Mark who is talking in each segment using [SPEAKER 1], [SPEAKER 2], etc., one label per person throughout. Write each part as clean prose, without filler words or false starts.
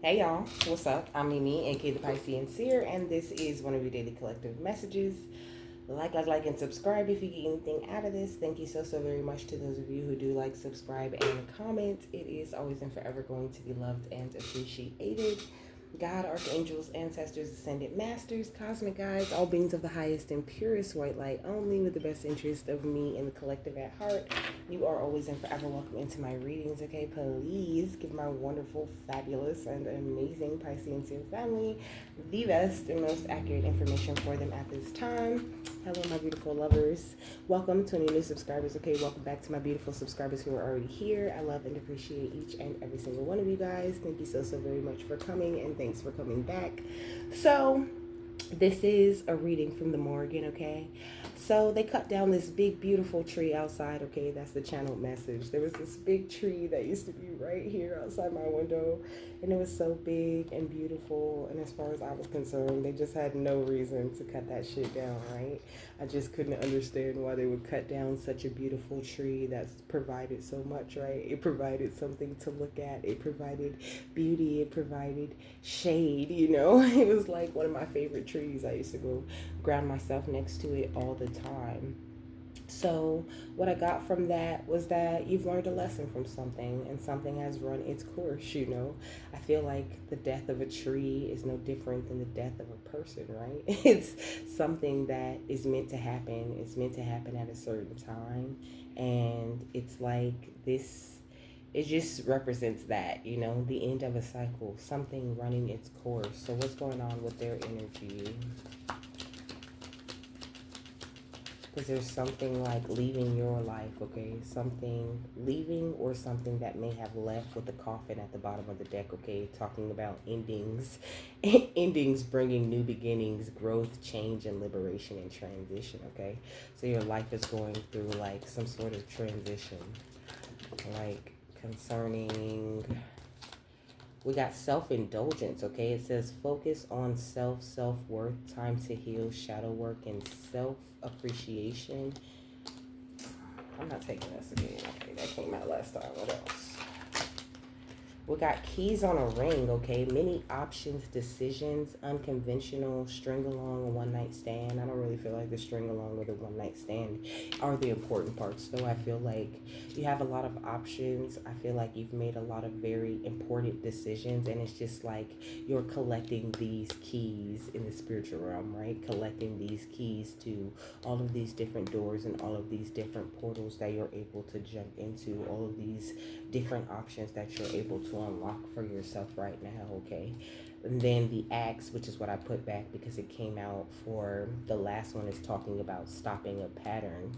[SPEAKER 1] Hey y'all, what's up? I'm Mimi, aka the Piscean Seer, and this is one of your daily collective messages. And subscribe if you get anything out of this. Thank you so very much to those of you who do like, subscribe, and comment. It is always and forever going to be loved and appreciated. God, archangels, ancestors, ascended masters, cosmic guides, all beings of the highest and purest white light, only with the best interest of me and the collective at heart. You are always and forever welcome into my readings, okay? Please give my wonderful, fabulous, and amazing Piscean Seal family the best and most accurate information for them at this time. Hello, my beautiful lovers. Welcome to any new subscribers, okay? Welcome back to my beautiful subscribers who are already here. I love and appreciate each and every single one of you guys. Thank you so very much for coming, and thanks for coming back. So, this is a reading from the Morrigan, okay? So they cut down this big, beautiful tree outside, okay? That's the channeled message. There was this big tree that used to be right here outside my window, and it was so big and beautiful. And as far as I was concerned, they just had no reason to cut that shit down, right? I just couldn't understand why they would cut down such a beautiful tree that's provided so much, right? It provided something to look at, it provided beauty, it provided shade, you know? It was like one of my favorite trees. I used to go ground myself next to it all the time. So, what I got from that was that you've learned a lesson from something, and something has run its course, you know. I feel like the death of a tree is no different than the death of a person, right? It's something that is meant to happen, it's meant to happen at a certain time, and it's like this. It just represents that, you know, the end of a cycle, something running its course. So, what's going on with their energy? Because there's something like leaving your life, okay? Something leaving, or something that may have left with the coffin at the bottom of the deck, okay? Talking about endings. Endings bringing new beginnings, growth, change, and liberation and transition, okay? So your life is going through like some sort of transition. Like concerning, we got self-indulgence, okay? It says focus on self-worth, time to heal, shadow work, and self-appreciation. I'm not taking this again. Okay, that came out last time. What else? We got keys on a ring, okay? Many options, decisions, unconventional, string along, a one night stand. I don't really feel like the string along or the one night stand are the important parts, though. I feel like you have a lot of options. I feel like you've made a lot of very important decisions, and it's just like you're collecting these keys in the spiritual realm, right? Collecting these keys to all of these different doors and all of these different portals that you're able to jump into, all of these different options that you're able to unlock for yourself right now, okay? And then the axe, which is what I put back because it came out for the last one, is talking about stopping a pattern,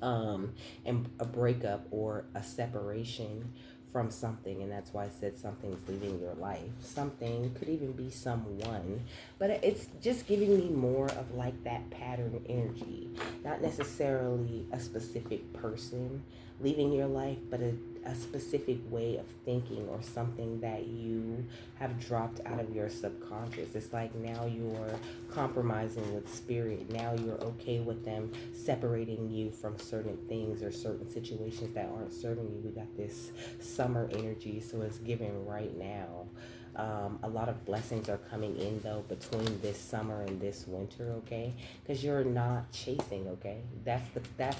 [SPEAKER 1] and a breakup or a separation from something. And that's why I said something's leaving your life. Something could even be someone, but it's just giving me more of like that pattern energy, not necessarily a specific person leaving your life, but a specific way of thinking, or something that you have dropped out of your subconscious. It's like now you're compromising with spirit. Now you're okay with them separating you from certain things or certain situations that aren't serving you. We got this summer energy, so it's given right now. A lot of blessings are coming in, though, between this summer and this winter, okay? Because you're not chasing, okay? That's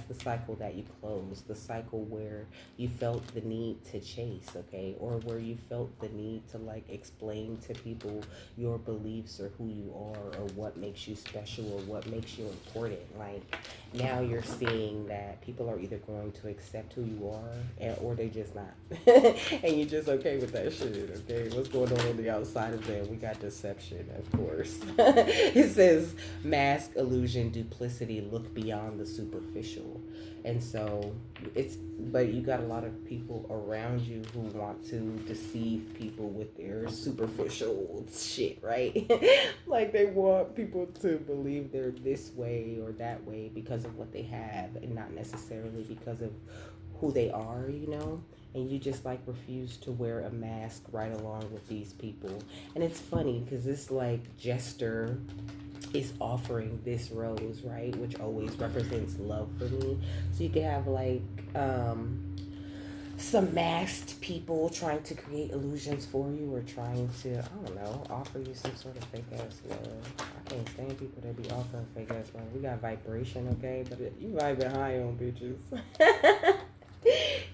[SPEAKER 1] the cycle that you close, the cycle where you felt the need to chase, okay? Or where you felt the need to like explain to people your beliefs or who you are or what makes you special or what makes you important. Like now you're seeing that people are either going to accept who you are, or they just not. And you're just okay with that shit, okay? What's going on the outside of that? We got deception, of course. It says mask, illusion, duplicity, look beyond the superficial. And so but you got a lot of people around you who want to deceive people with their superficial shit, right? Like they want people to believe they're this way or that way because of what they have, and not necessarily because of who they are, you know? And you just like refuse to wear a mask right along with these people. And it's funny because this like jester is offering this rose, right? Which always represents love for me. So you could have like some masked people trying to create illusions for you or trying to, I don't know, offer you some sort of fake ass love. I can't stand people that be offering fake ass love. We got vibration, okay? But you vibing high on bitches.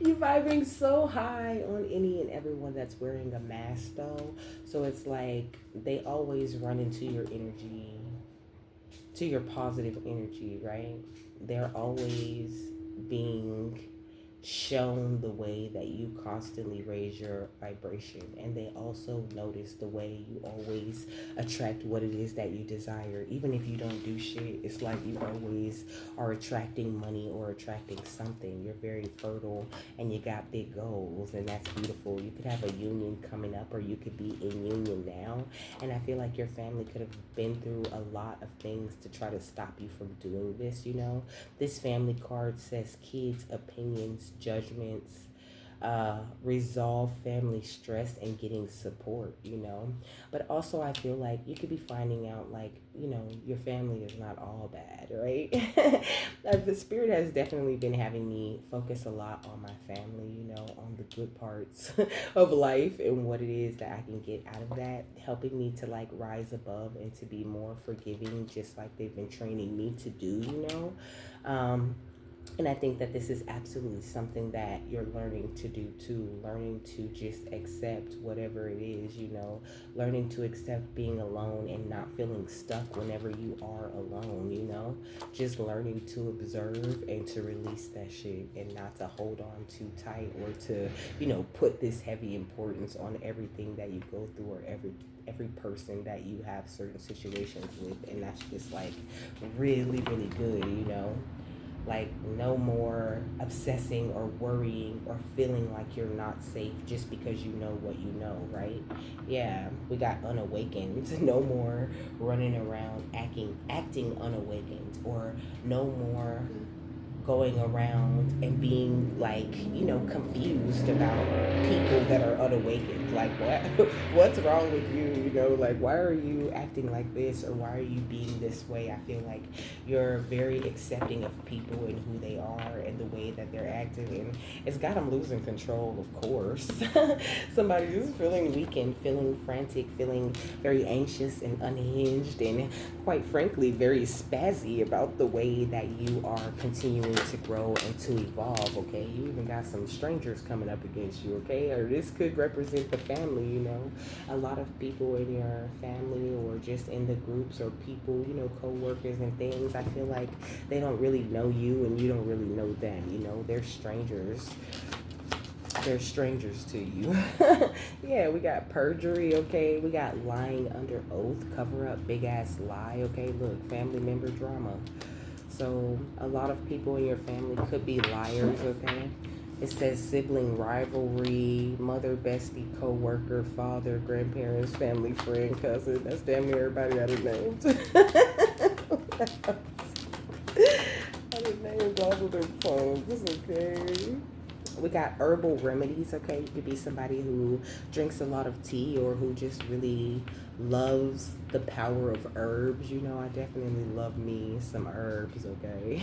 [SPEAKER 1] You vibing so high on any and everyone that's wearing a mask though. So it's like they always run into your energy, to your positive energy, right? They're always being shown the way that you constantly raise your vibration, and they also notice the way you always attract what it is that you desire. Even if you don't do shit, it's like you always are attracting money or attracting something. You're very fertile and you got big goals, and that's beautiful. You could have a union coming up, or you could be in union now, and I feel like your family could have been through a lot of things to try to stop you from doing this, you know. This family card says kids opinions, judgments, resolve family stress, and getting support, you know. But also I feel like you could be finding out, like, you know, your family is not all bad, right? The spirit has definitely been having me focus a lot on my family, you know, on the good parts of life and what it is that I can get out of that, helping me to like rise above and to be more forgiving, just like they've been training me to do, you know. And I think that this is absolutely something that you're learning to do too. Learning to just accept whatever it is, you know. Learning to accept being alone and not feeling stuck whenever you are alone, you know. Just learning to observe and to release that shit and not to hold on too tight, or to, you know, put this heavy importance on everything that you go through, or every person that you have certain situations with. And that's just like really, really good, you know. Like, no more obsessing or worrying or feeling like you're not safe just because you know what you know, right? Yeah, we got unawakened. No more running around acting unawakened, or no more going around and being like, you know, confused about people that are unawakened. Like, what what's wrong with you, you know? Like, why are you acting like this, or why are you being this way? I feel like you're very accepting of people and who they are and the way that they're acting, and it's got them losing control, of course. Somebody who's feeling weakened, feeling frantic, feeling very anxious and unhinged, and quite frankly very spazzy about the way that you are continuing to grow and to evolve, okay? You even got some strangers coming up against you, okay? Or this could represent the family, you know. A lot of people in your family, or just in the groups, or people, you know, co-workers and things, I feel like they don't really know you and you don't really know them, you know. They're strangers to you. Yeah, we got perjury, okay? We got lying under oath, cover up, big ass lie, okay? Look, family member drama. So a lot of people in your family could be liars, okay? It says sibling rivalry, mother, bestie, co-worker, father, grandparents, family, friend, cousin. That's damn near everybody I done named. I done named all of their phones, okay? We got herbal remedies, okay? You could be somebody who drinks a lot of tea, or who just really loves the power of herbs. You know, I definitely love me some herbs, okay?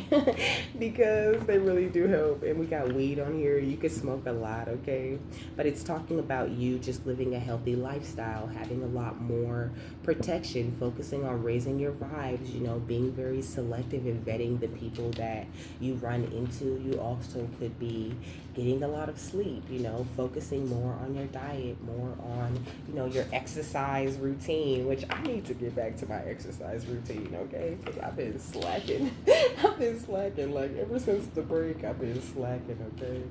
[SPEAKER 1] Because they really do help. And we got weed on here. You could smoke a lot, okay? But it's talking about you just living a healthy lifestyle, having a lot more protection, focusing on raising your vibes, you know, being very selective in vetting the people that you run into. You also could be getting a lot of sleep, you know, focusing more on your diet, more on, you know, your exercise routine, which I need to get back to my exercise routine, okay? Because I've been slacking. I've been slacking. Like, ever since the break, I've been slacking, okay?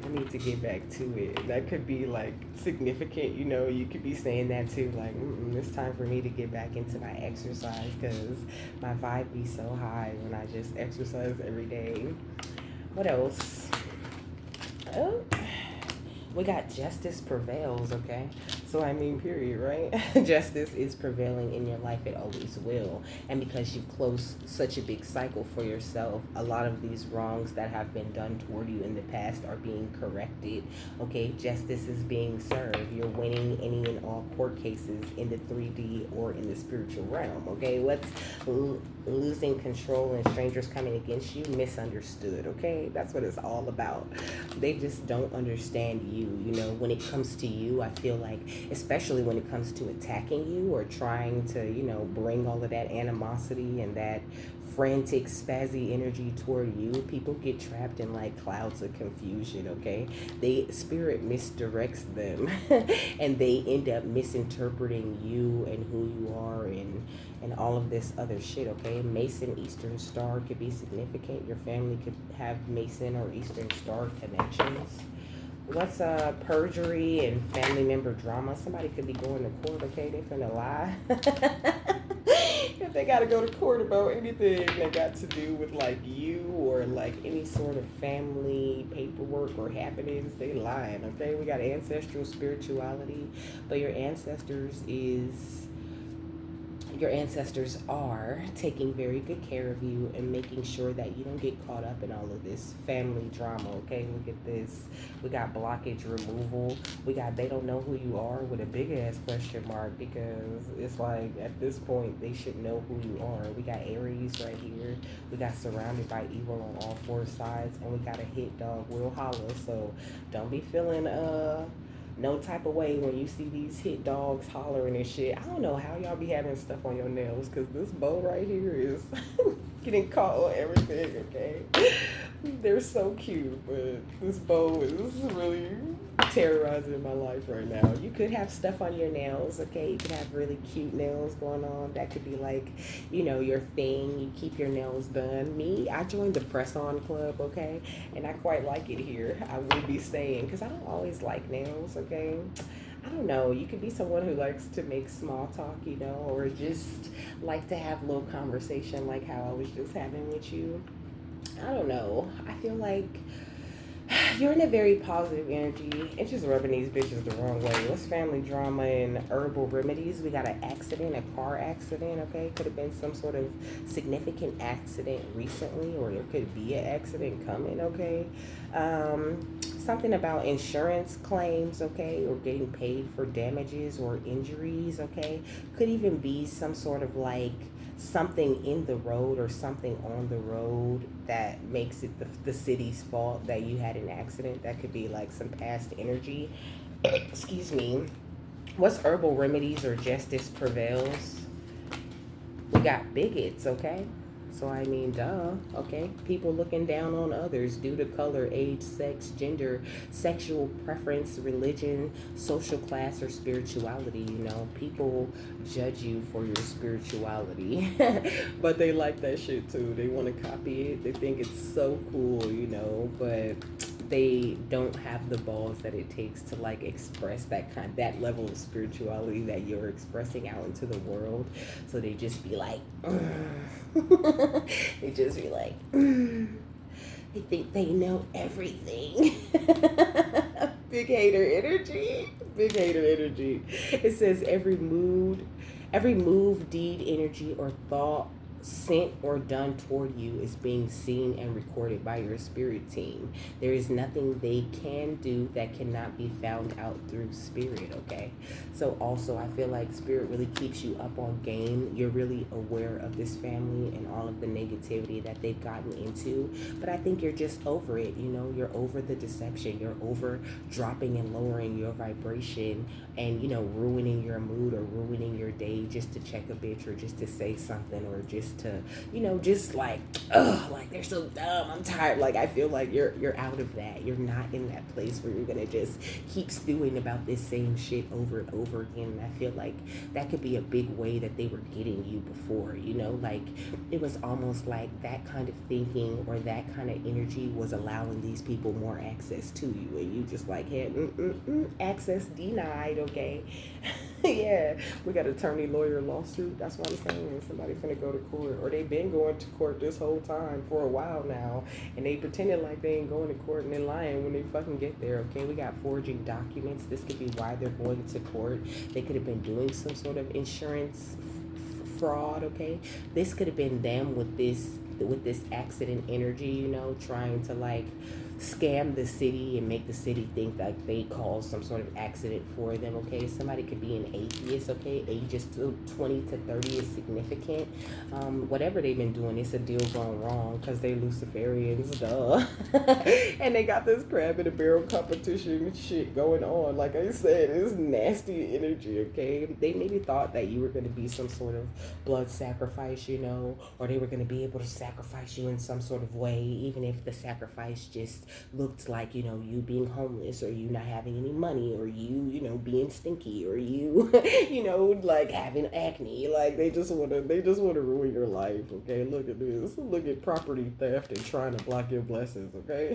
[SPEAKER 1] I need to get back to it. That could be, like, significant, you know? You could be saying that, too. Like, it's time for me to get back into my exercise, because my vibe be so high when I just exercise every day. What else? Oh, We got justice prevails, okay? So, I mean, period, right? Justice is prevailing in your life, it always will. And because you've closed such a big cycle for yourself, a lot of these wrongs that have been done toward you in the past are being corrected, okay? Justice is being served. You're winning any and all court cases in the 3D or in the spiritual realm, okay? What's losing control and strangers coming against you? Misunderstood, okay? That's what it's all about. They just don't understand you. You know, when it comes to you, I feel like, especially when it comes to attacking you or trying to, bring all of that animosity and that frantic spazzy energy toward you, people get trapped in like clouds of confusion, okay? They spirit misdirects them and they end up misinterpreting you and who you are and all of this other shit, okay? Mason Eastern Star could be significant. Your family could have Mason or Eastern Star connections. What's perjury and family member drama? Somebody could be going to court, okay? They finna lie. If they gotta go to court about anything that got to do with like you or like any sort of family paperwork or happenings, they lying, okay? We got ancestral spirituality, but your ancestors are taking very good care of you and making sure that you don't get caught up in all of this family drama, okay? Look at this. We got blockage removal. We got they don't know who you are with a big ass question mark, because it's like at this point they should know who you are. We got Aries right here. We got surrounded by evil on all four sides, and we got a hit dog will holler. So don't be feeling no type of way when you see these hit dogs hollering and shit. I don't know how y'all be having stuff on your nails, because this bow right here is getting caught on everything, okay? They're so cute, but this bow is really terrorizing my life right now. You could have stuff on your nails, okay? You could have really cute nails going on. That could be like, your thing. You keep your nails done. Me, I joined the press-on club, okay? And I quite like it here. I will be staying because I don't always like nails, okay? I don't know. You could be someone who likes to make small talk, or just like to have a little conversation like how I was just having with you. I don't know. I feel like you're in a very positive energy. It's just rubbing these bitches the wrong way. What's family drama and herbal remedies? We got an accident, a car accident, okay? Could have been some sort of significant accident recently, or there could be an accident coming, okay? Something about insurance claims, okay? Or getting paid for damages or injuries, okay? Could even be some sort of like something in the road or something on the road that makes it the city's fault that you had an accident. That could be like some past energy. Excuse me. What's herbal remedies or justice prevails? We got bigots, okay? So, I mean, duh, okay? People looking down on others due to color, age, sex, gender, sexual preference, religion, social class, or spirituality, People judge you for your spirituality, but they like that shit too. They want to copy it. They think it's so cool, but they don't have the balls that it takes to like express that level of spirituality that you're expressing out into the world. So they just be like they just be like they think they know everything. Big hater energy. Big hater energy. It says every move, deed, energy, or thought sent or done toward you is being seen and recorded by your spirit team. There is nothing they can do that cannot be found out through spirit, okay? So also I feel like spirit really keeps you up on game. You're really aware of this family and all of the negativity that they've gotten into, but I think you're just over it, you're over the deception. You're over dropping and lowering your vibration and ruining your mood or ruining your day just to check a bitch or just to say something or just to just like like they're so dumb, I'm tired. Like I feel like you're out of that. You're not in that place where you're gonna just keep stewing about this same shit over and over again. And I feel like that could be a big way that they were getting you before, like it was almost like that kind of thinking or that kind of energy was allowing these people more access to you, and you just like had access denied, okay? Yeah, we got attorney, lawyer, lawsuit. That's what I'm saying. Somebody finna go to court, or they been going to court this whole time for a while now, and they pretending like they ain't going to court and they lying when they fucking get there. Okay, we got forging documents. This could be why they're going to court. They could have been doing some sort of insurance fraud. Okay, this could have been them with this accident energy. Trying to like scam the city and make the city think like they caused some sort of accident for them. Okay, somebody could be an atheist. Okay, ages 20 to 30 is significant. Whatever they've been doing, it's a deal gone wrong because they're Luciferians, duh. And they got this crab in a barrel competition shit going on. Like I said, it's nasty energy. Okay, they maybe thought that you were going to be some sort of blood sacrifice, or they were going to be able to sacrifice you in some sort of way, even if the sacrifice just looked like, you being homeless, or you not having any money, or you being stinky, or you like having acne. Like they just want to ruin your life. Okay, look at this. Look at property theft and trying to block your blessings. Okay.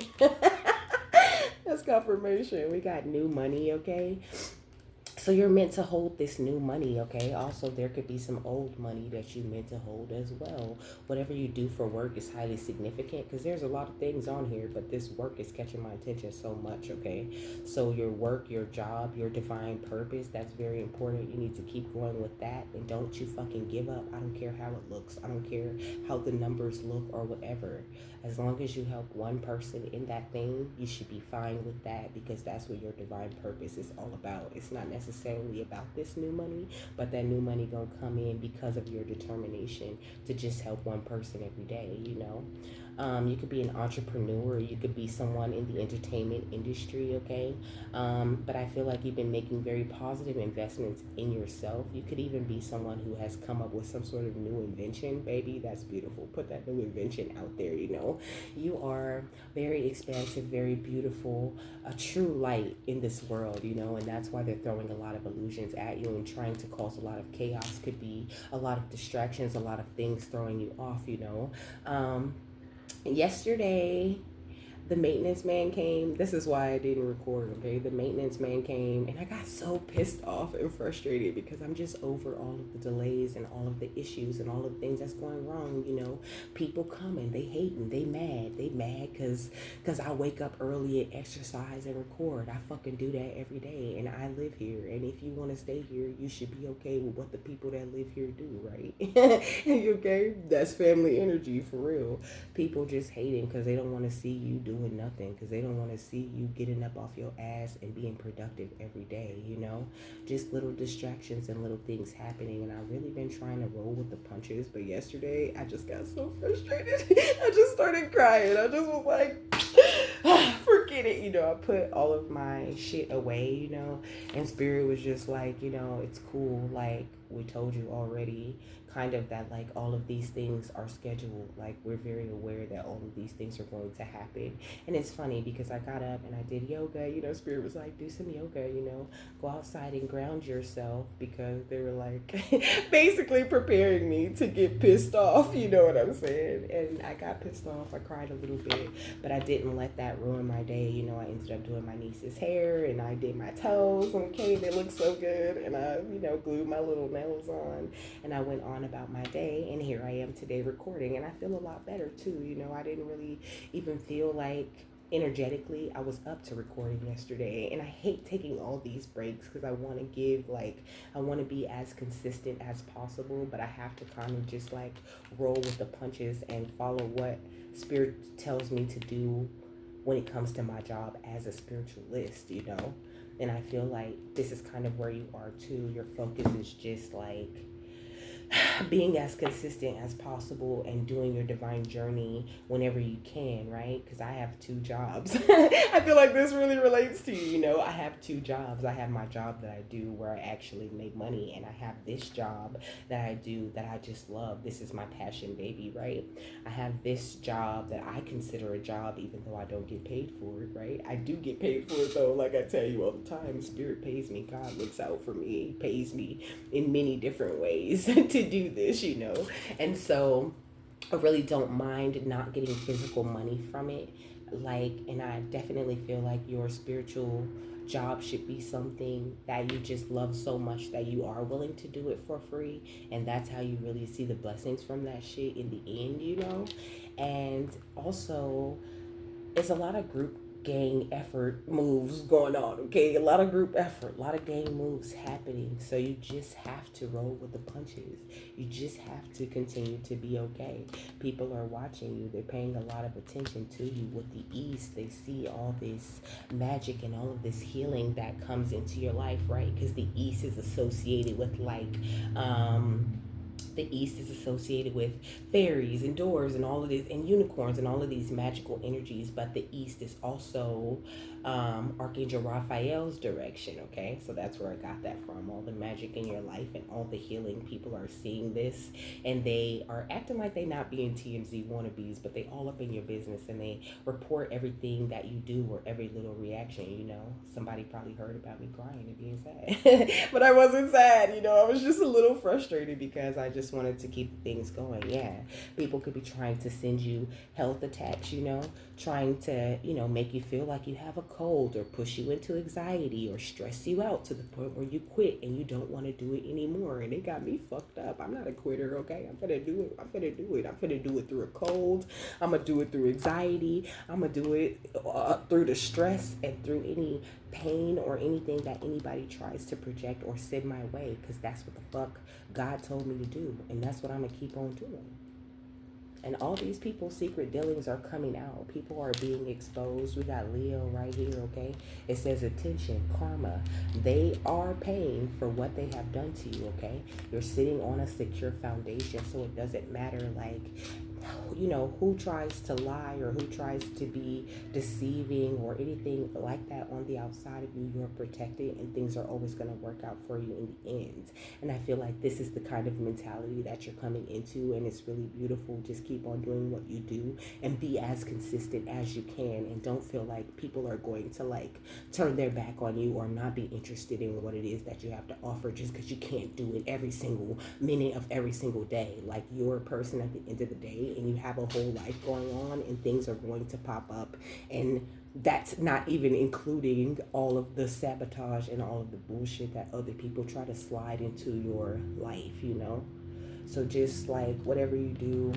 [SPEAKER 1] That's confirmation. We got new money. Okay, so you're meant to hold this new money, okay? Also, there could be some old money that you meant to hold as well. Whatever you do for work is highly significant because there's a lot of things on here, but this work is catching my attention so much, okay? So your work, your job, your divine purpose, that's very important. You need to keep going with that, and don't you fucking give up. I don't care how it looks. I don't care how the numbers look or whatever. As long as you help one person in that thing, you should be fine with that because that's what your divine purpose is all about. It's not necessarily about this new money, but that new money gonna come in because of your determination to just help one person every day. You could be an entrepreneur, you could be someone in the entertainment industry, okay? But I feel like you've been making very positive investments in yourself. You could even be someone who has come up with some sort of new invention, baby. That's beautiful. Put that new invention out there. You are very expansive, very beautiful, a true light in this world, and that's why they're throwing a lot of illusions at you and trying to cause a lot of chaos. Could be a lot of distractions, a lot of things throwing you off. Yesterday the maintenance man came. This is why I didn't record, okay? The maintenance man came and I got so pissed off and frustrated because I'm just over all of the delays and all of the issues and all of the things that's going wrong. People coming, they hating, they mad because I wake up early and exercise and record. I fucking do that every day and I live here, and if you want to stay here, you should be okay with what the people that live here do, right? You okay? That's family energy for real. People just hating because they don't want to see you doing nothing, because they don't want to see you getting up off your ass and being productive every day. Just little distractions and little things happening, and I've really been trying to roll with the punches, but yesterday I just got so frustrated. I just started crying. I just was like, forget it. I put all of my shit away, and spirit was just like, it's cool, like we told you already, kind of that, like, all of these things are scheduled. Like, we're very aware that all of these things are going to happen. And it's funny because I got up and I did yoga. Spirit was like, do some yoga, go outside and ground yourself, because they were like basically preparing me to get pissed off. You know what I'm saying? And I got pissed off. I cried a little bit, but I didn't let that ruin my day. I ended up doing my niece's hair and I did my toes. Okay, they look so good. And I, glued my little nails on and I went on about my day. And here I am today recording, and I feel a lot better too. I didn't really even feel like energetically I was up to recording yesterday, and I hate taking all these breaks because I want to I want to be as consistent as possible, but I have to kind of just like roll with the punches and follow what spirit tells me to do when it comes to my job as a spiritualist. And I feel like this is kind of where you are too. Your focus is just like being as consistent as possible and doing your divine journey whenever you can, right? Because I have two jobs. I feel like this really relates to you. I have two jobs. I have my job that I do where I actually make money, and I have this job that I do that I just love. This is my passion, baby, right? I have this job that I consider a job even though I don't get paid for it, right? I do get paid for it though, like I tell you all the time. Spirit pays me. God looks out for me. He pays me in many different ways to do this, and so I really don't mind not getting physical money from it. And I definitely feel like your spiritual job should be something that you just love so much that you are willing to do it for free, and that's how you really see the blessings from that shit in the end, you know. And also, it's a lot of group gang effort moves going on, okay? A lot of group effort, a lot of gang moves happening. So you just have to roll with the punches. You just have to continue to be okay. People are watching you, they're paying a lot of attention to you. With the East, they see all this magic and all of this healing that comes into your life, right? Because the East is associated with the East is associated with fairies and doors and all of this, and unicorns and all of these magical energies. But the East is also Archangel Raphael's direction, okay? So that's where I got that from. All the magic in your life and all the healing. People are seeing this, and they are acting like they not being TMZ wannabes, but they all up in your business, and they report everything that you do or every little reaction, you know? Somebody probably heard about me crying and being sad. But I wasn't sad, you know? I was just a little frustrated because I just wanted to keep things going. Yeah, people could be trying to send you health attacks, you know, trying to, you know, make you feel like you have a cold or push you into anxiety or stress you out to the point where you quit and you don't want to do it anymore. And it got me fucked up. I'm not a quitter, okay? I'm gonna do it. I'm gonna do it. I'm gonna do it through a cold. I'm gonna do it through anxiety. I'm gonna do it through the stress and through any pain or anything that anybody tries to project or send my way, because that's what the fuck God told me to do, and that's what I'm gonna keep on doing. And all these people's secret dealings are coming out. People are being exposed. We got Leo right here, okay? It says attention, karma. They are paying for what they have done to you, okay? You're sitting on a secure foundation, so it doesn't matter, like, you know, who tries to lie or who tries to be deceiving or anything like that on the outside of you. You're protected, and things are always going to work out for you in the end. And I feel like this is the kind of mentality that you're coming into, and it's really beautiful. Just keep on doing what you do and be as consistent as you can, and don't feel like people are going to like turn their back on you or not be interested in what it is that you have to offer just because you can't do it every single minute of every single day. Like, you're a person at the end of the day, and you have a whole life going on, and things are going to pop up, and that's not even including all of the sabotage and all of the bullshit that other people try to slide into your life, you know. So just like whatever you do,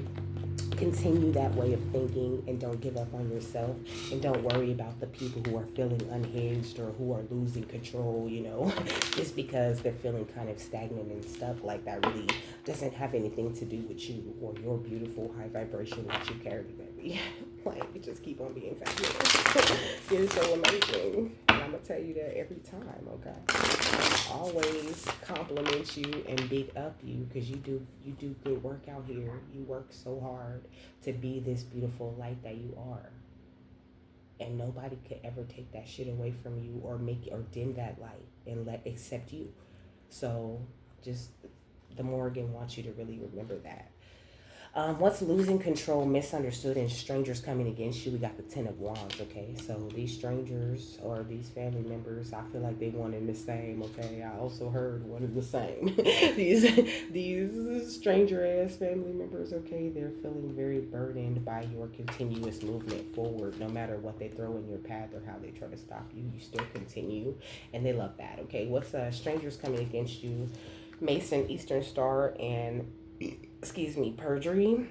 [SPEAKER 1] continue that way of thinking, and don't give up on yourself, and don't worry about the people who are feeling unhinged or who are losing control, you know. Just because they're feeling kind of stagnant and stuck, like that really doesn't have anything to do with you or your beautiful high vibration that you carry, baby. Like, just keep on being fabulous. You're so amazing, and I'm gonna tell you that every time, okay? Always compliment you and big up you, because you do good work out here. You work so hard to be this beautiful light that you are, and nobody could ever take that shit away from you or make or dim that light and let except you. So just the Morrigan wants you to really remember that. What's losing control, misunderstood, and strangers coming against you? We got the Ten of Wands, okay? So these strangers or these family members, I feel like they one and the same, okay? I also heard one and the same. these stranger ass family members, okay? They're feeling very burdened by your continuous movement forward. No matter what they throw in your path or how they try to stop you, you still continue, and they love that, okay? What's strangers coming against you? Mason, Eastern Star, and excuse me, perjury.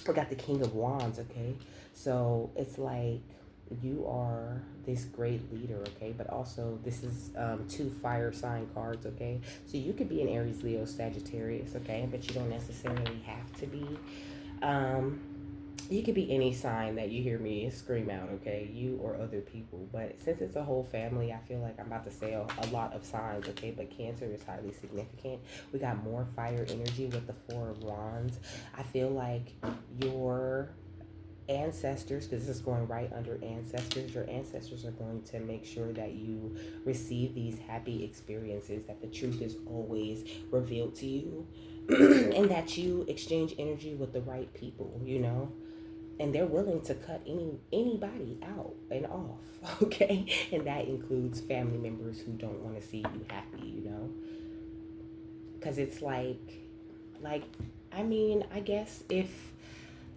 [SPEAKER 1] We got the King of Wands, okay? So it's like you are this great leader, okay? But also this is two fire sign cards, okay? So you could be an Aries, Leo, Sagittarius, okay? But you don't necessarily have to be. You could be any sign that you hear me scream out, okay? You or other people. But since it's a whole family, I feel like I'm about to say a lot of signs, okay? But Cancer is highly significant. We got more fire energy with the Four of Wands. I feel like your ancestors, because this is going right under ancestors, your ancestors are going to make sure that you receive these happy experiences, that the truth is always revealed to you, and that you exchange energy with the right people, you know. And they're willing to cut anybody out and off, okay? And that includes family members who don't want to see you happy, you know? Because it's like, I mean, I guess if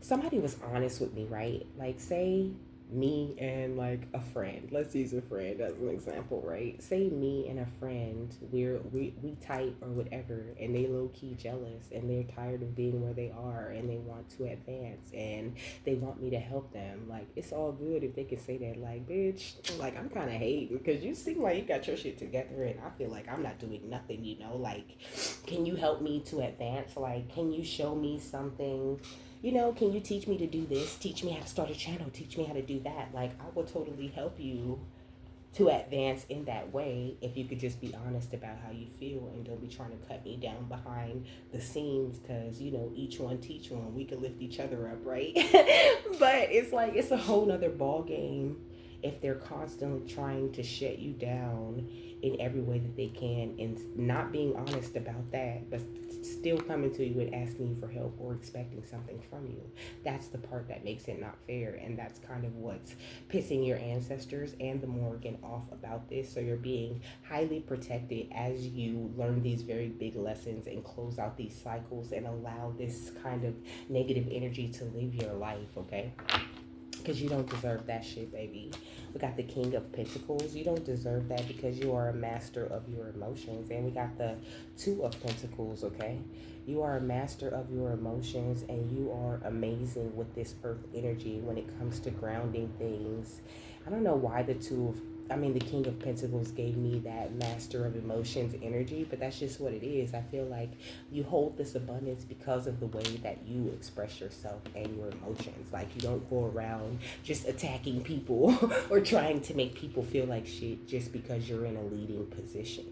[SPEAKER 1] somebody was honest with me, right? Like, say me and like a friend. Let's use a friend as an example, right? Say me and a friend, we type or whatever, and they low key jealous and they're tired of being where they are and they want to advance and they want me to help them. Like it's all good if they can say that, like, bitch, like I'm kind of hating because you seem like you got your shit together and I feel like I'm not doing nothing. Like, can you help me to advance? Like, can you show me something? Can you teach me to do this? Teach me how to start a channel. Teach me how to do that. Like, I will totally help you to advance in that way if you could just be honest about how you feel and don't be trying to cut me down behind the scenes because, each one teach one. We can lift each other up, right? But it's like, it's a whole nother ball game if they're constantly trying to shut you down in every way that they can and not being honest about that, but still coming to you and asking you for help or expecting something from you. That's the part that makes it not fair, and that's kind of what's pissing your ancestors and the Morrigan off about this. So you're being highly protected as you learn these very big lessons and close out these cycles and allow this kind of negative energy to live your life, okay? Because you don't deserve that shit, baby. We got the King of Pentacles. You don't deserve that because you are a master of your emotions. And we got the Two of Pentacles, okay? You are a master of your emotions and you are amazing with this earth energy when it comes to grounding things. I don't know why the King of Pentacles gave me that master of emotions energy, but that's just what it is. I feel like you hold this abundance because of the way that you express yourself and your emotions. Like, you don't go around just attacking people or trying to make people feel like shit just because you're in a leading position.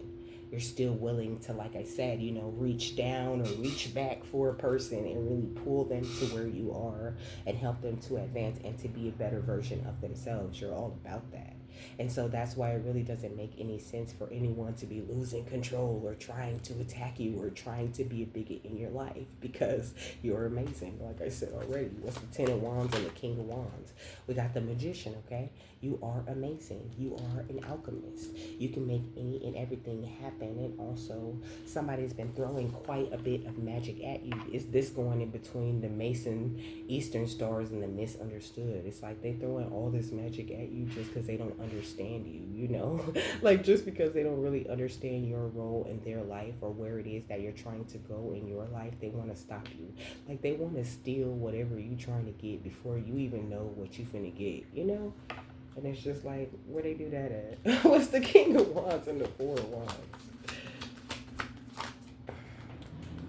[SPEAKER 1] You're still willing to, like I said, reach down or reach back for a person and really pull them to where you are and help them to advance and to be a better version of themselves. You're all about that. And so that's why it really doesn't make any sense for anyone to be losing control or trying to attack you or trying to be a bigot in your life because you're amazing. Like I said already, what's the Ten of Wands and the King of Wands? We got the Magician, okay? You are amazing. You are an alchemist. You can make any and everything happen. And also, somebody's been throwing quite a bit of magic at you. Is this going in between the Mason Eastern stars and the misunderstood? It's like they throwing all this magic at you just because they don't understand you, like just because they don't really understand your role in their life or where it is that you're trying to go in your life. They want to stop you. Like, they want to steal whatever you trying to get before you even know what you finna get, And it's just like, where they do that at? What's the King of Wands and the Four of Wands?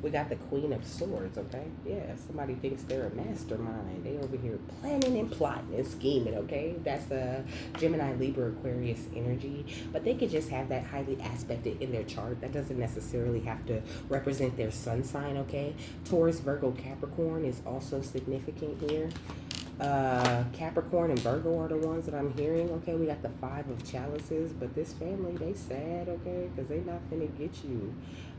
[SPEAKER 1] We got the Queen of Swords, okay? Yeah, somebody thinks they're a mastermind. They over here planning and plotting and scheming, okay? That's a Gemini, Libra, Aquarius energy. But they could just have that highly aspected in their chart. That doesn't necessarily have to represent their sun sign, okay? Taurus, Virgo, Capricorn is also significant here. Capricorn and Virgo are the ones that I'm hearing. Okay, we got the Five of Chalices, but this family, they sad, okay, because they not finna get you.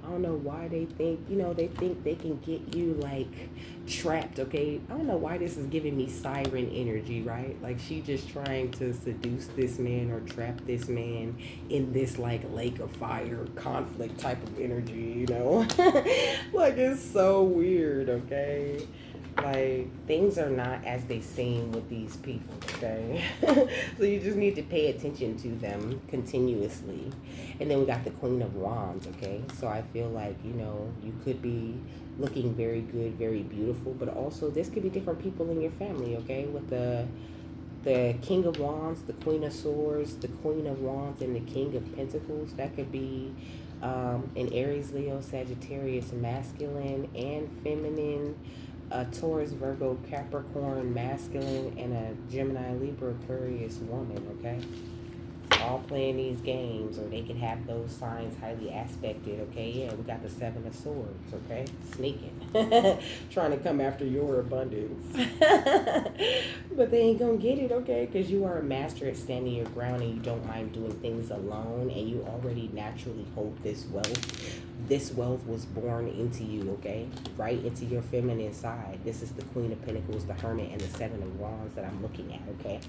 [SPEAKER 1] I don't know why they think, they think they can get you, like, trapped, okay? I don't know why this is giving me siren energy, right? Like, she just trying to seduce this man or trap this man in this, like, lake of fire conflict type of energy, Like, it's so weird, okay? Like, things are not as they seem with these people, okay? So you just need to pay attention to them continuously. And then we got the Queen of Wands, okay? So I feel like, you could be looking very good, very beautiful, but also this could be different people in your family, okay? With the King of Wands, the Queen of Swords, the Queen of Wands, and the King of Pentacles. That could be an Aries, Leo, Sagittarius, masculine and feminine, a Taurus, Virgo, Capricorn, masculine, and a Gemini, Libra, Aquarius woman, okay? All playing these games, or they can have those signs highly aspected, okay? Yeah, we got the Seven of Swords, okay? Sneaking. Trying to come after your abundance. But they ain't gonna get it, okay? Because you are a master at standing your ground and you don't mind doing things alone, and you already naturally hold this wealth. This wealth was born into you, okay? Right into your feminine side. This is the Queen of Pentacles, the Hermit, and the Seven of Wands that I'm looking at, okay?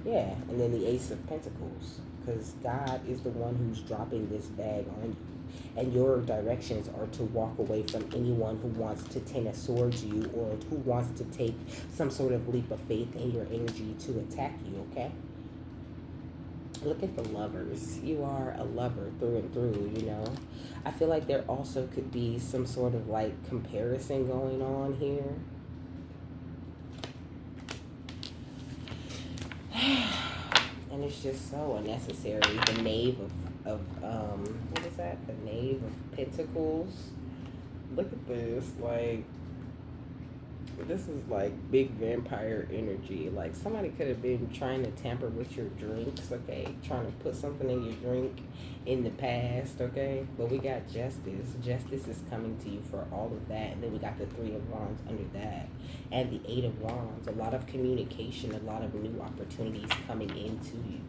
[SPEAKER 1] Yeah, and then the Ace of Pentacles, because God is the one who's dropping this bag on you. And your directions are to walk away from anyone who wants to ten a sword you, or who wants to take some sort of leap of faith in your energy to attack you, okay? Look at the lovers. You are a lover through and through, you know. I feel like there also could be some sort of like comparison going on here. And it's just so unnecessary. The knave of what is that? The knave of pentacles. Look at this. Like, this is like big vampire energy. Like, somebody could have been trying to tamper with your drinks, okay? Trying to put something in your drink in the past, okay? But we got justice. Justice is coming to you for all of that. And then we got the Three of Wands under that. And the Eight of Wands. A lot of communication, a lot of new opportunities coming into you.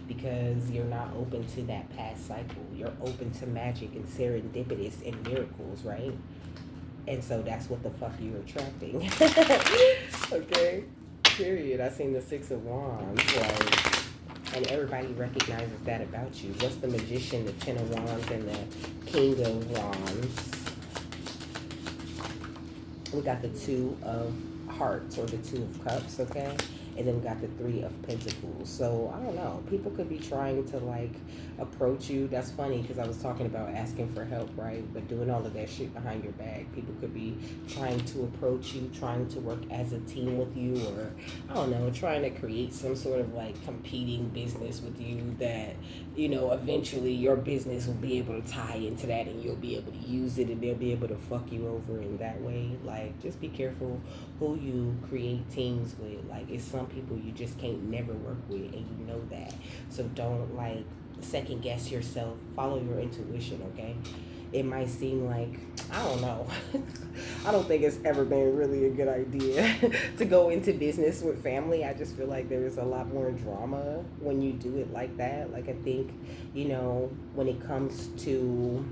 [SPEAKER 1] Because you're not open to that past cycle. You're open to magic and serendipitous and miracles, right? And so that's what the fuck you're attracting. Okay? Period. I seen the Six of Wands, like, and everybody recognizes that about you. What's the Magician, the Ten of Wands, and the King of Wands? We got the Two of Hearts, or the Two of Cups, okay? And then we got the Three of Pentacles. So, I don't know. People could be trying to, like, approach you. That's funny, because I was talking about asking for help, right? But doing all of that shit behind your back. People could be trying to approach you, trying to work as a team with you, or, I don't know, trying to create some sort of, like, competing business with you that, you know, eventually your business will be able to tie into that, and you'll be able to use it, and they'll be able to fuck you over in that way. Like, just be careful who you create teams with. Like, it's some people you just can't never work with, and you know that. So don't, like, second guess yourself. Follow your intuition, okay? It might seem like, I don't know. I don't think it's ever been really a good idea to go into business with family. I just feel like there's a lot more drama when you do it like that. Like, I think, you know, when it comes to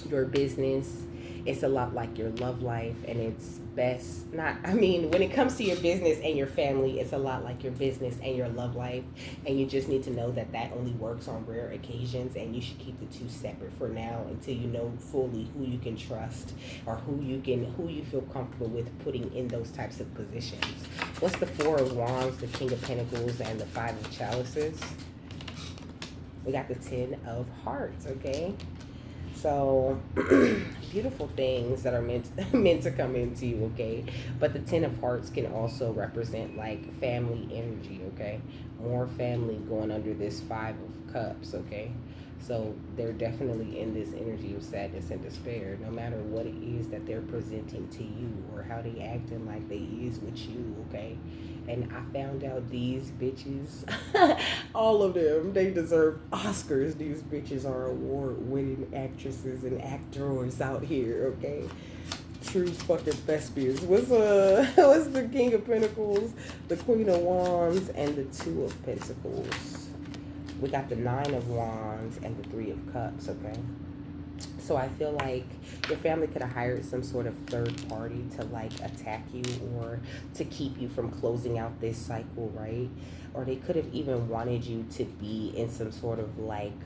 [SPEAKER 1] your business, it's a lot like your love life, and it's best not, I mean, when it comes to your business and your family, it's a lot like your business and your love life, and you just need to know that that only works on rare occasions, and you should keep the two separate for now until you know fully who you can trust, or who you feel comfortable with putting in those types of positions. What's the Four of Wands, the King of Pentacles, and the Five of Chalices? We got the Ten of Hearts, okay? So, beautiful things that are meant to come into you, okay? But the Ten of Hearts can also represent, like, family energy, okay? More family going under this Five of Cups, okay? So, they're definitely in this energy of sadness and despair, no matter what it is that they're presenting to you, or how they acting like they is with you, okay? And I found out these bitches, all of them, they deserve Oscars. These bitches are award-winning actresses and actors out here, okay? True fucking thespians. What's the King of Pentacles, the Queen of Wands, and the Two of Pentacles? We got the Nine of Wands and the Three of Cups, okay? So I feel like your family could have hired some sort of third party to, like, attack you, or to keep you from closing out this cycle, right? Or they could have even wanted you to be in some sort of, like,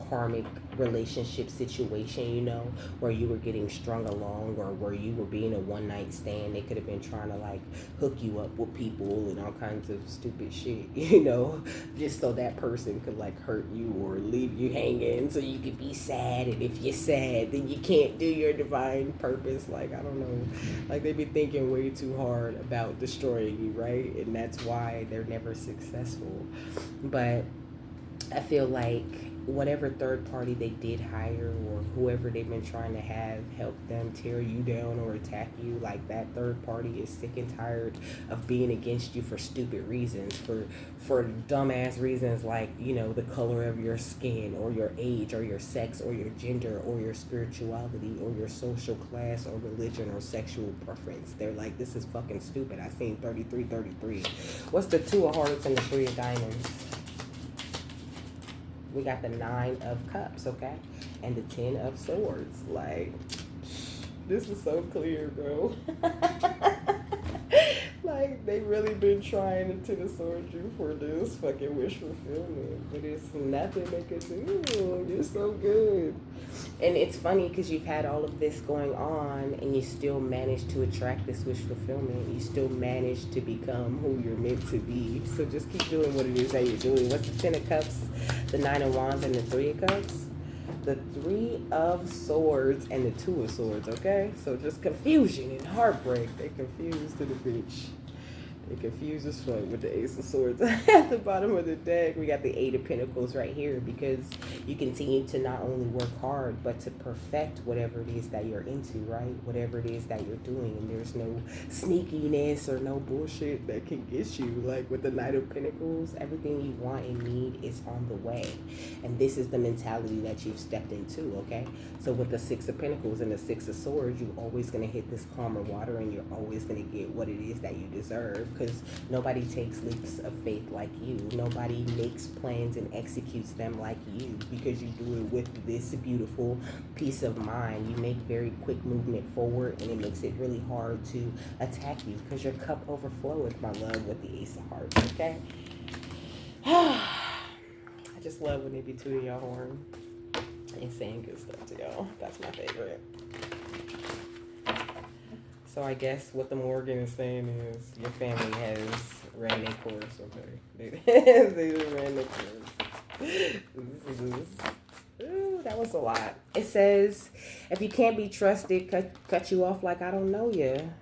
[SPEAKER 1] karmic relationship situation, you know, where you were getting strung along, or where you were being a one-night stand. They could have been trying to, like, hook you up with people and all kinds of stupid shit, you know, just so that person could, like, hurt you or leave you hanging so you could be sad. And if you're sad, then you can't do your divine purpose. Like, I don't know, like, they be thinking way too hard about destroying you, right? And that's why they're never successful. But I feel like whatever third party they did hire, or whoever they've been trying to have help them tear you down or attack you, like, that third party is sick and tired of being against you for stupid reasons, for dumbass reasons, like, you know, the color of your skin, or your age, or your sex, or your gender, or your spirituality, or your social class, or religion, or sexual preference. They're like, this is fucking stupid. I seen 3333. What's the Two of Hearts and the Three of Diamonds? We got the Nine of Cups, okay? And the Ten of Swords. Like, this is so clear, bro. Like, they really been trying to Ten of Swords you for this fucking wish fulfillment. But it's nothing they could do. You're so good. And it's funny because you've had all of this going on and you still managed to attract this wish fulfillment. You still managed to become who you're meant to be. So just keep doing what it is that you're doing. What's the Ten of Cups, the Nine of Wands, and the Three of Cups? The Three of Swords and the Two of Swords, okay? So just confusion and heartbreak. They confused to the bitch. They confused as fuck with the Ace of Swords at the bottom of the deck. We got the Eight of Pentacles right here because you continue to not only work hard, but to perfect whatever it is that you're into, right? Whatever it is that you're doing. And there's no sneakiness or no bullshit that can get you. Like with the Knight of Pentacles, everything you want and need is on the way. And this is the mentality that you've stepped into, okay? So with the Six of Pentacles and the Six of Swords, you're always going to hit this calmer water and you're always going to get what it is that you deserve. Because nobody takes leaps of faith like you. Nobody makes plans and executes them like you, because you do it with this beautiful peace of mind. You make very quick movement forward, and it makes it really hard to attack you because your cup overfloweth, my love, with the Ace of Hearts, okay? I just love when they be tooting your horn and saying good stuff to y'all. That's my favorite. So I guess what the Morrigan is saying is your family has ran their course, okay? They ran their course. Ooh, that was a lot. It says, if you can't be trusted, cut you off like I don't know you.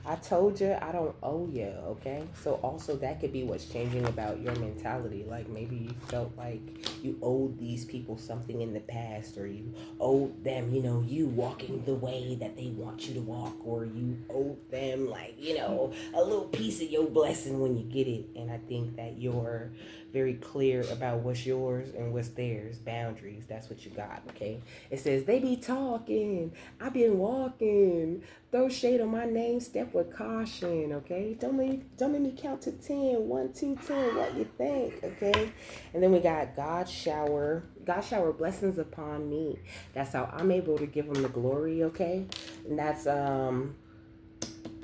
[SPEAKER 1] I told you I don't owe you, okay? So also that could be what's changing about your mentality. Like maybe you felt like you owed these people something in the past, or you owed them, you walking the way that they want you to walk, or you owed them like, a little piece of your blessing when you get it. And I think that you're very clear about what's yours and what's theirs. Boundaries, that's what you got, okay? It says, they be talking, I been walking, throw shade on my name, step with caution, okay? Don't make me count to 10. 1, 2, 10, what you think, okay? And then we got God shower blessings upon me. That's how I'm able to give them the glory, okay? And that's,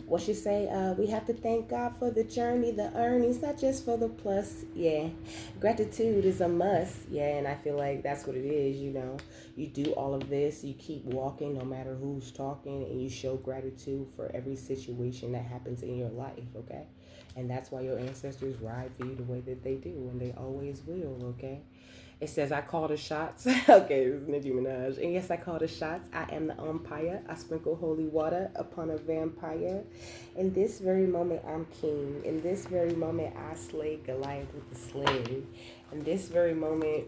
[SPEAKER 1] what you say, we have to thank God for the journey, the earnings, not just for the plus. Yeah, gratitude is a must. Yeah, and I feel like that's what it is. You do all of this, you keep walking no matter who's talking, and you show gratitude for every situation that happens in your life, okay? And that's why your ancestors ride for you the way that they do, and they always will, okay? It says, I call the shots. Okay, it was Nicki Minaj. And yes, I call the shots. I am the umpire. I sprinkle holy water upon a vampire. In this very moment, I'm king. In this very moment, I slay Goliath with the sling. In this very moment,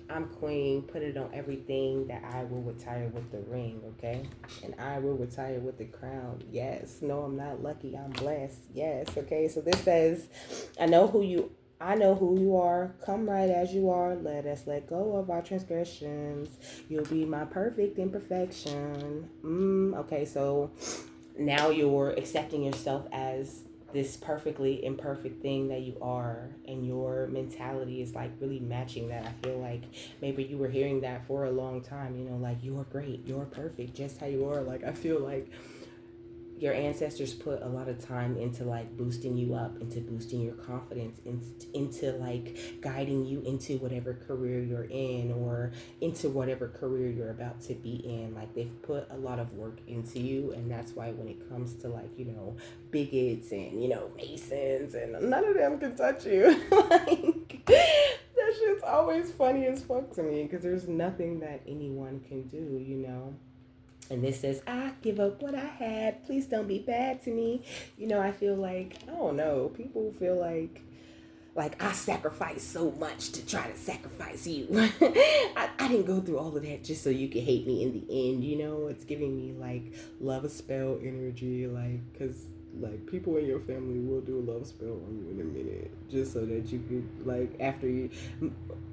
[SPEAKER 1] I'm queen. Put it on everything that I will retire with the ring, okay? And I will retire with the crown. Yes. No, I'm not lucky. I'm blessed. Yes, okay? So this says, I know who you are. Come right as you are. Let us let go of our transgressions. You'll be my perfect imperfection. Okay, so now you're accepting yourself as this perfectly imperfect thing that you are, and your mentality is like really matching that. I feel like maybe you were hearing that for a long time, like you're great, you're perfect, just how you are. Like I feel like your ancestors put a lot of time into like boosting you up, into boosting your confidence, into like guiding you into whatever career you're in, or into whatever career you're about to be in. Like they've put a lot of work into you, and that's why when it comes to like, bigots and, masons, and none of them can touch you. Like that shit's always funny as fuck to me, because there's nothing that anyone can do. And this says, I give up what I had. Please don't be bad to me. I feel like, I don't know, people feel like I sacrificed so much to try to sacrifice you. I didn't go through all of that just so you could hate me in the end, It's giving me like love a spell energy, like, because like people in your family will do a love spell on you in a minute, just so that you could, like, after you,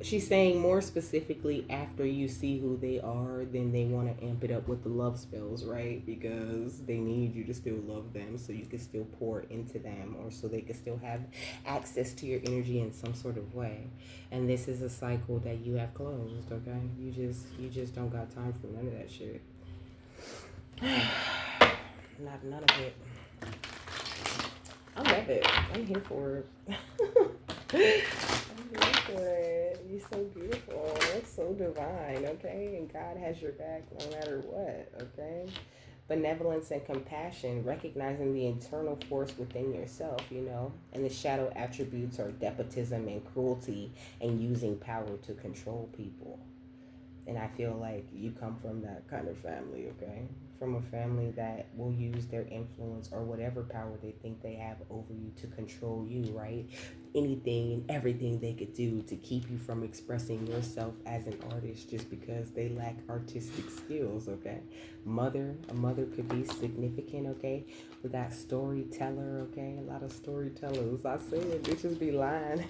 [SPEAKER 1] she's saying more specifically, after you see who they are, then they want to amp it up with the love spells, right? Because they need you to still love them, so you can still pour into them, or so they can still have access to your energy in some sort of way. And this is a cycle that you have closed, okay? You just don't got time for none of that shit. None of it. I love it. I'm here for it. I'm here for it. You're so beautiful. It's so divine, okay? And God has your back no matter what, okay? Benevolence and compassion, recognizing the internal force within yourself, and the shadow attributes are despotism and cruelty and using power to control people. And I feel like you come from that kind of family, okay? From a family that will use their influence or whatever power they think they have over you to control you, right? Anything and everything they could do to keep you from expressing yourself as an artist just because they lack artistic skills, okay? A mother could be significant, okay? We got storyteller, okay? A lot of storytellers. I said bitches be lying.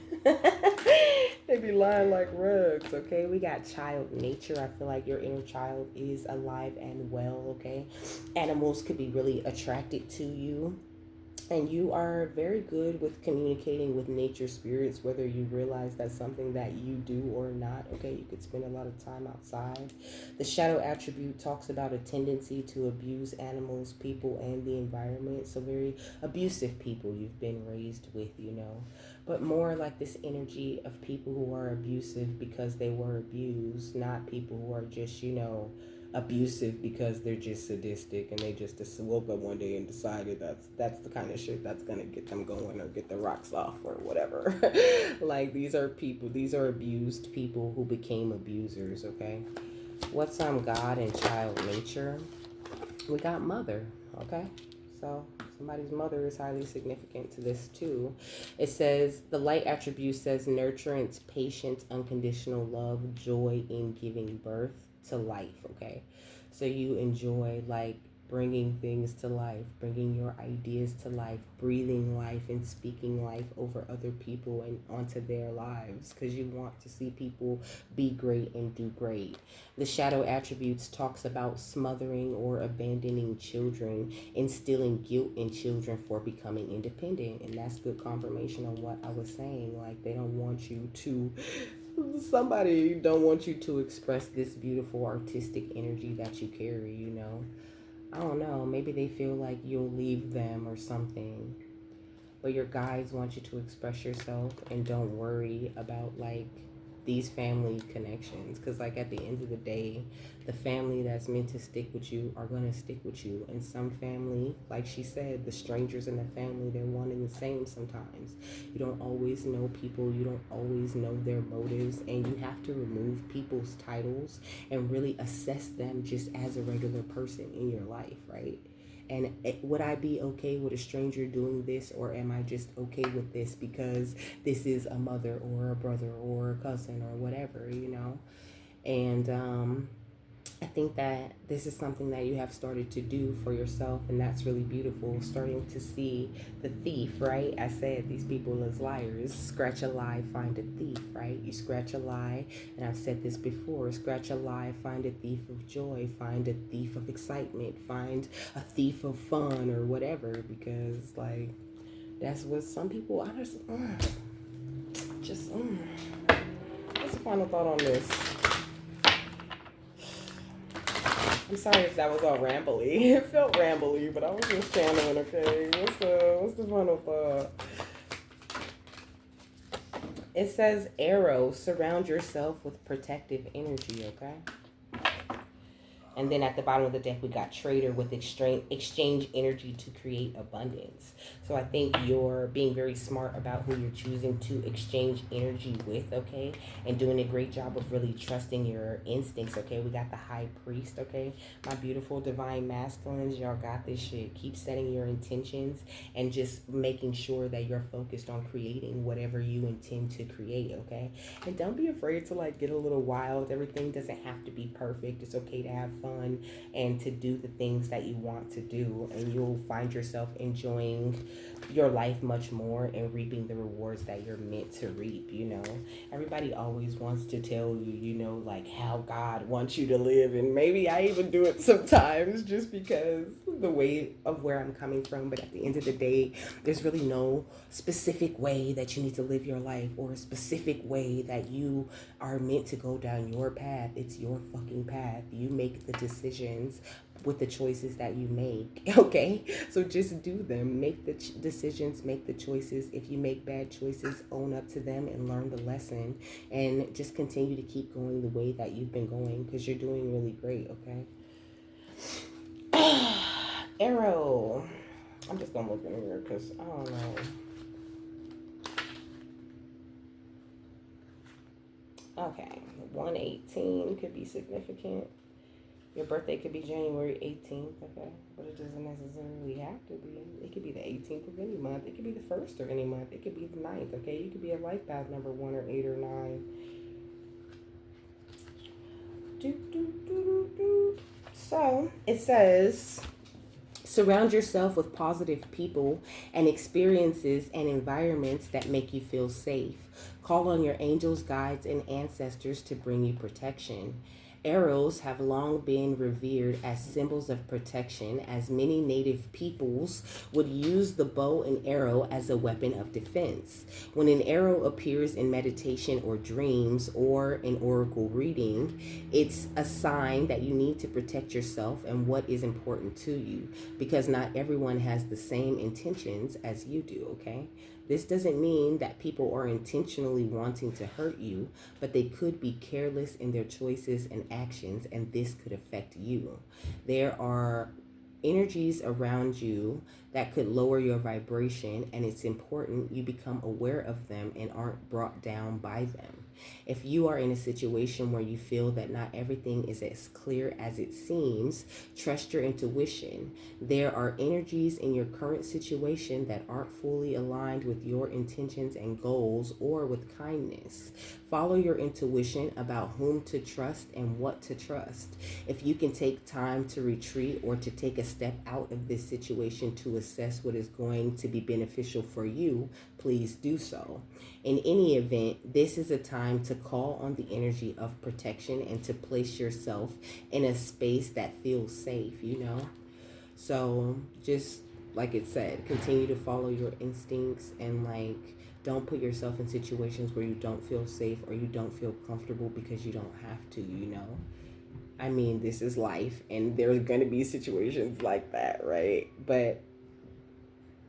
[SPEAKER 1] They be lying like rugs, okay? We got child nature. I feel like your inner child is alive and well, okay? Animals could be really attracted to you. And you are very good with communicating with nature spirits, whether you realize that's something that you do or not. Okay, you could spend a lot of time outside. The shadow attribute talks about a tendency to abuse animals, people, and the environment. So, very abusive people you've been raised with. But more like this energy of people who are abusive because they were abused, not people who are just abusive because they're just sadistic and they just woke up one day and decided that's the kind of shit that's gonna get them going or get the rocks off or whatever. Like these are abused people who became abusers, okay? What's God and child nature? We got mother, okay? So somebody's mother is highly significant to this too. It says the light attribute says nurturance, patience, unconditional love, joy in giving birth to life, okay? So you enjoy like bringing things to life, bringing your ideas to life, breathing life and speaking life over other people and onto their lives because you want to see people be great and do great. The shadow attributes talks about smothering or abandoning children, instilling guilt in children for becoming independent. And that's good confirmation on what I was saying. Like they don't want you to somebody don't want you to express this beautiful artistic energy that you carry. I don't know, maybe they feel like you'll leave them or something. But your guides want you to express yourself and don't worry about like these family connections because like at the end of the day the family that's meant to stick with you are going to stick with you. And some family, like she said, the strangers in the family, they're one and the same sometimes. You don't always know people, you don't always know their motives, and you have to remove people's titles and really assess them just as a regular person in your life, right? And would I be okay with a stranger doing this, or am I just okay with this because this is a mother or a brother or a cousin or whatever? And I think that this is something that you have started to do for yourself, and that's really beautiful. Starting to see the thief, right? I said these people as liars. Scratch a lie, find a thief, right? You scratch a lie, and I've said this before. Scratch a lie, find a thief of joy, find a thief of excitement, find a thief of fun or whatever, because like that's what some people. I just. What's the final thought on this? I'm sorry if that was all rambly. It felt rambly, but I was just channeling, okay? What's the final thought? It says arrow, surround yourself with protective energy, okay? And then at the bottom of the deck, we got trader with exchange energy to create abundance. So I think you're being very smart about who you're choosing to exchange energy with, okay? And doing a great job of really trusting your instincts, okay? We got the high priest, okay? My beautiful divine masculines, y'all got this shit. Keep setting your intentions and just making sure that you're focused on creating whatever you intend to create, okay? And don't be afraid to like get a little wild. Everything doesn't have to be perfect. It's okay to have fun and to do the things that you want to do, and you'll find yourself enjoying your life much more and reaping the rewards that you're meant to reap. Everybody always wants to tell you like how God wants you to live, and maybe I even do it sometimes just because the way of where I'm coming from. But at the end of the day, there's really no specific way that you need to live your life or a specific way that you are meant to go down your path. It's your fucking path. You make the decisions with the choices that you make. Okay, so just do them, make the decisions, make the choices. If you make bad choices, own up to them and learn the lesson, and just continue to keep going the way that you've been going, because you're doing really great. Okay. Arrow, I'm just gonna look in here because I don't know. Okay, 118 could be significant. Your birthday could be January 18th, okay? But it doesn't necessarily have to be. It could be the 18th of any month. It could be the 1st of any month. It could be the 9th, okay? You could be a life path number 1 or 8 or 9. So, it says, surround yourself with positive people and experiences and environments that make you feel safe. Call on your angels, guides, and ancestors to bring you protection. Arrows have long been revered as symbols of protection, as many native peoples would use the bow and arrow as a weapon of defense. When an arrow appears in meditation or dreams or in oracle reading, it's a sign that you need to protect yourself and what is important to you, because not everyone has the same intentions as you do, okay? This doesn't mean that people are intentionally wanting to hurt you, but they could be careless in their choices and actions, and this could affect you. There are energies around you that could lower your vibration, and it's important you become aware of them and aren't brought down by them. If you are in a situation where you feel that not everything is as clear as it seems, trust your intuition. There are energies in your current situation that aren't fully aligned with your intentions and goals or with kindness. Follow your intuition about whom to trust and what to trust. If you can take time to retreat or to take a step out of this situation to assess what is going to be beneficial for you, please do so. In any event, this is a time to call on the energy of protection and to place yourself in a space that feels safe, you know? So just like it said, continue to follow your instincts and don't put yourself in situations where you don't feel safe or you don't feel comfortable because you don't have to, you know? I mean, this is life and there's going to be situations like that, right? But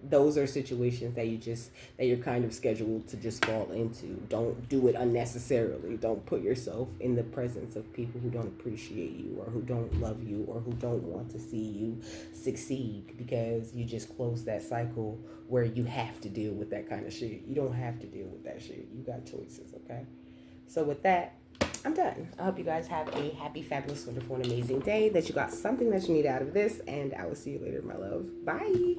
[SPEAKER 1] those are situations that you're kind of scheduled to just fall into. Don't do it unnecessarily. Don't put yourself in the presence of people who don't appreciate you or who don't love you or who don't want to see you succeed, because you just close that cycle where you have to deal with that kind of shit. You don't have to deal with that shit. You got choices, okay? So with that, I'm done. I hope you guys have a happy, fabulous, wonderful, and amazing day, that you got something that you need out of this, and I will see you later, my love. Bye.